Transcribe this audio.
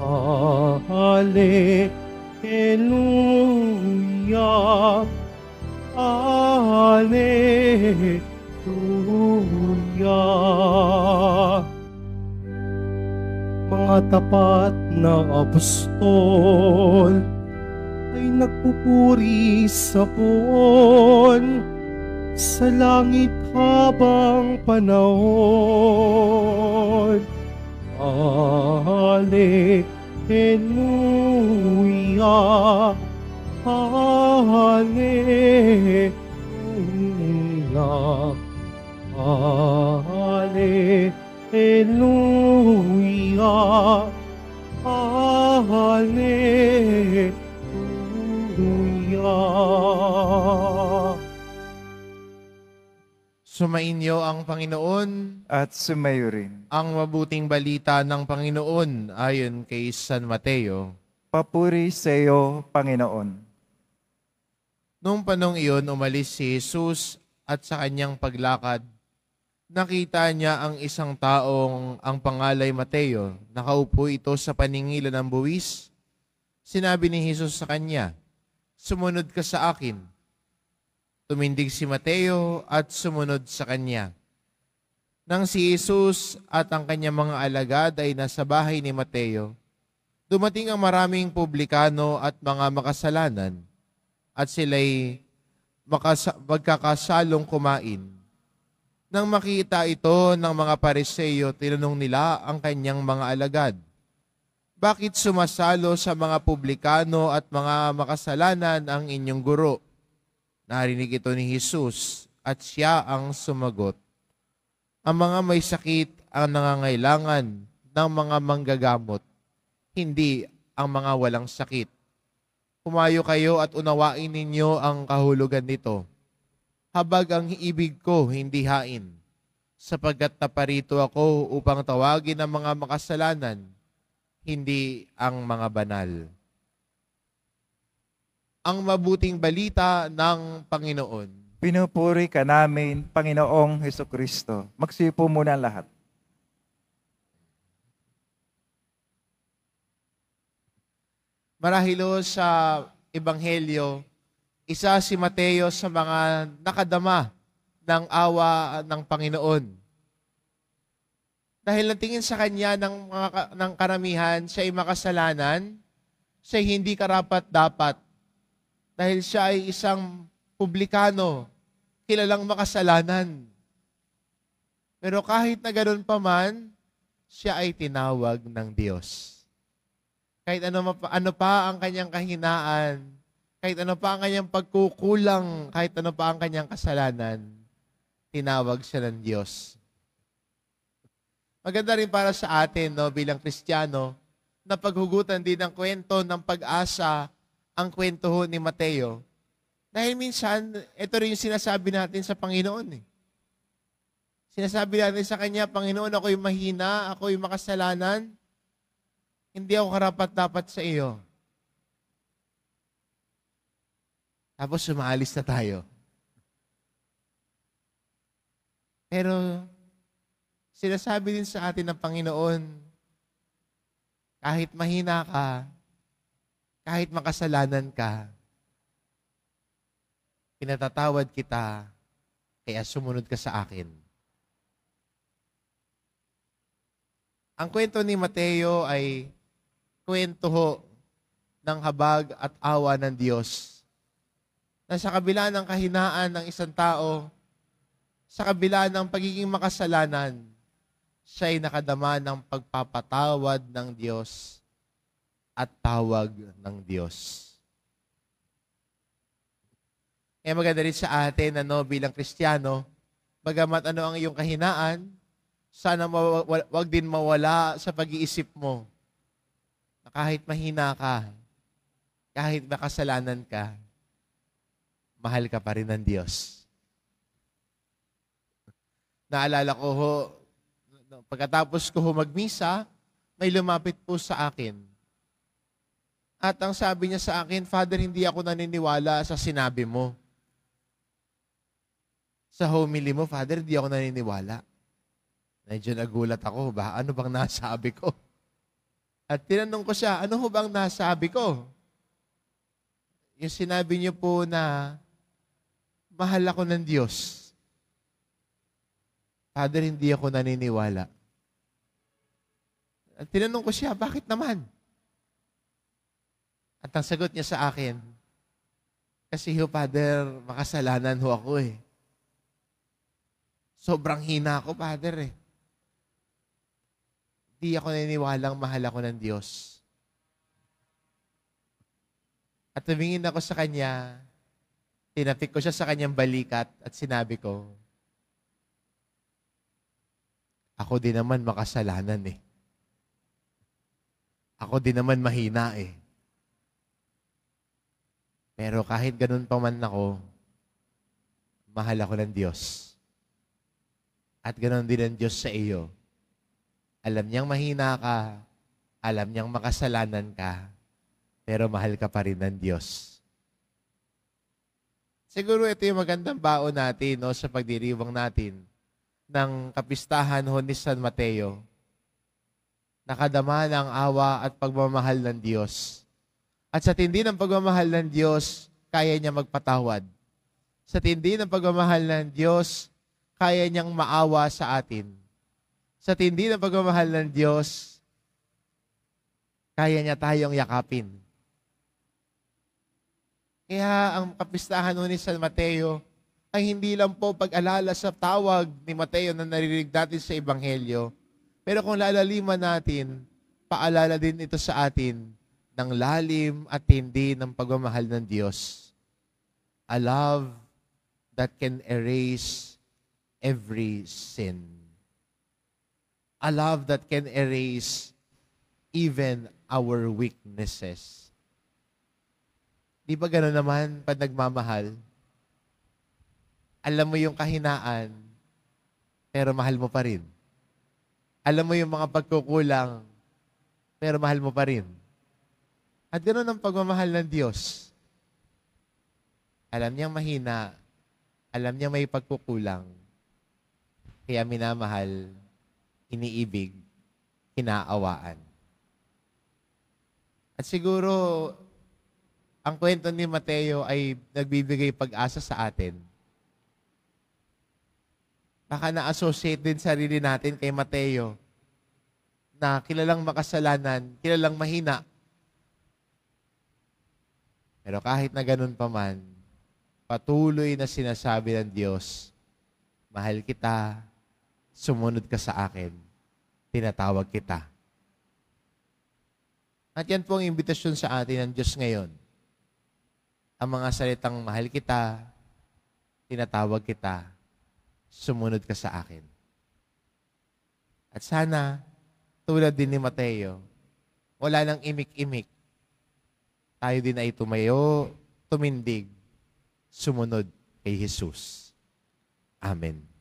Alleluia, Alleluia. Mga tapat na apostol ay nagpupuri sa puon sa langit habang panahon. Alleluia, Alleluia, Alleluia, Alleluia. Sumainyo ang Panginoon. At sumayo rin. Ang mabuting balita ng Panginoon ayon kay San Mateo. Papuri sa iyo, Panginoon. Noong panong iyon, umalis si Jesus at sa kanyang paglakad, nakita niya ang isang taong ang pangalay Mateo. Nakaupo ito sa paningilan ng buwis. Sinabi ni Jesus sa kanya, "Sumunod ka sa akin." Tumindig si Mateo at sumunod sa kanya. Nang si Jesus at ang kanyang mga alagad ay nasa bahay ni Mateo, dumating ang maraming publikano at mga makasalanan at sila'y magkakasalong kumain. Nang makita ito ng mga Pariseo, tinanong nila ang kanyang mga alagad, "Bakit sumasalo sa mga publikano at mga makasalanan ang inyong guro?" Narinig ito ni Jesus at siya ang sumagot, "Ang mga may sakit ang nangangailangan ng mga manggagamot, hindi ang mga walang sakit. Humayo kayo at unawain ninyo ang kahulugan nito. Habag ang ibig ko, hindi hain, sapagkat naparito ako upang tawagin ang mga makasalanan, hindi ang mga banal." Ang mabuting balita ng Panginoon. Pinupuri ka namin, Panginoong Hesukristo. Magsipo muna ang lahat. Marahilo sa Ebanghelyo, isa si Mateo sa mga nakadama ng awa ng Panginoon. Dahil natingin sa kanya ng karamihan, siya ay makasalanan, siya ay hindi karapat-dapat. Dahil siya ay isang publikano, kilalang makasalanan. Pero kahit na ganoon pa man, siya ay tinawag ng Diyos. Kahit ano pa ang kanyang kahinaan, kahit ano pa ang kanyang pagkukulang, kahit ano pa ang kanyang kasalanan, tinawag siya ng Diyos. Maganda rin para sa atin, no, bilang Kristiyano, na paghugutan din ng kwento ng pag-asa, ang kwento ni Mateo. Dahil minsan, ito rin yung sinasabi natin sa Panginoon. Sinasabi natin sa Kanya, "Panginoon, ako'y mahina, ako'y makasalanan. Hindi ako karapat-dapat sa iyo." Tapos sumaalis na tayo. Pero, sinasabi din sa atin ng Panginoon, kahit mahina ka, kahit makasalanan ka, pinatatawad kita, kaya sumunod ka sa akin. Ang kwento ni Mateo ay kwento ng habag at awa ng Diyos. Na sa kabila ng kahinaan ng isang tao, sa kabila ng pagiging makasalanan, siya ay nakadama ng pagpapatawad ng Diyos at tawag ng Diyos. Kaya maganda rin sa atin, bilang Kristiyano, bagamat ano ang iyong kahinaan, sana wag din mawala sa pag-iisip mo na kahit mahina ka, kahit makasalanan ka, mahal ka pa rin ng Diyos. Naalala ko pagkatapos ko magmisa, may lumapit po sa akin. At ang sabi niya sa akin, "Father, hindi ako naniniwala sa sinabi mo. Sa homily mo, Father, hindi ako naniniwala." Medyo nagulat ako, ano bang nasabi ko? At tinanong ko siya, ano ho bang nasabi ko? Yung sinabi niyo po na mahal ako ng Diyos. Father, hindi ako naniniwala. At tinanong ko siya, bakit naman? At ang sagot niya sa akin, kasi ho, Father, makasalanan ho ako eh. Sobrang hina ako, Father eh. Hindi ako naniniwalang mahal ako ng Diyos. At tumingin ako sa kanya, tinapik ko siya sa kanyang balikat at sinabi ko, ako din naman makasalanan eh. Ako din naman mahina eh. Pero kahit ganun pa man ako, mahal ako ng Diyos. At ganun din ang Diyos sa iyo. Alam niyang mahina ka, alam niyang makasalanan ka, pero mahal ka pa rin ng Diyos. Siguro ito yung magandang baon natin no, sa pagdiriwang natin ng kapistahan ho ni San Mateo. Nakadama ng awa at pagmamahal ng Diyos. At sa tindi ng pagmamahal ng Diyos, kaya niya magpatawad. Sa tindi ng pagmamahal ng Diyos, kaya niyang maawa sa atin. Sa tindi ng pagmamahal ng Diyos, kaya niya tayong yakapin. Kaya ang kapistahan ni San Mateo ay hindi lang po pag-alala sa tawag ni Mateo na naririnig natin sa Ebanghelyo. Pero kung lalaliman natin, paalala din ito sa atin ng lalim at tindi ng pagmamahal ng Diyos. A love that can erase every sin. A love that can erase even our weaknesses. Di ba gano'n naman pag nagmamahal? Alam mo yung kahinaan, pero mahal mo pa rin. Alam mo yung mga pagkukulang, pero mahal mo pa rin. At gano'n ang pagmamahal ng Diyos. Alam niyang mahina, alam niyang may pagkukulang, kaya minamahal, iniibig, hinaawaan. At siguro, ang kwento ni Mateo ay nagbibigay pag-asa sa atin. Baka na-associate din sarili natin kay Mateo na kilalang makasalanan, kilalang mahina. Pero kahit na ganun pa man, patuloy na sinasabi ng Diyos, mahal kita, sumunod ka sa akin, tinatawag kita. At yan po ang imbitasyon sa atin ng Diyos ngayon. Ang mga salitang mahal kita, tinatawag kita, sumunod ka sa akin. At sana, tulad din ni Mateo, wala nang imik-imik. Tayo din ay tumayo, tumindig, sumunod kay Jesus. Amen.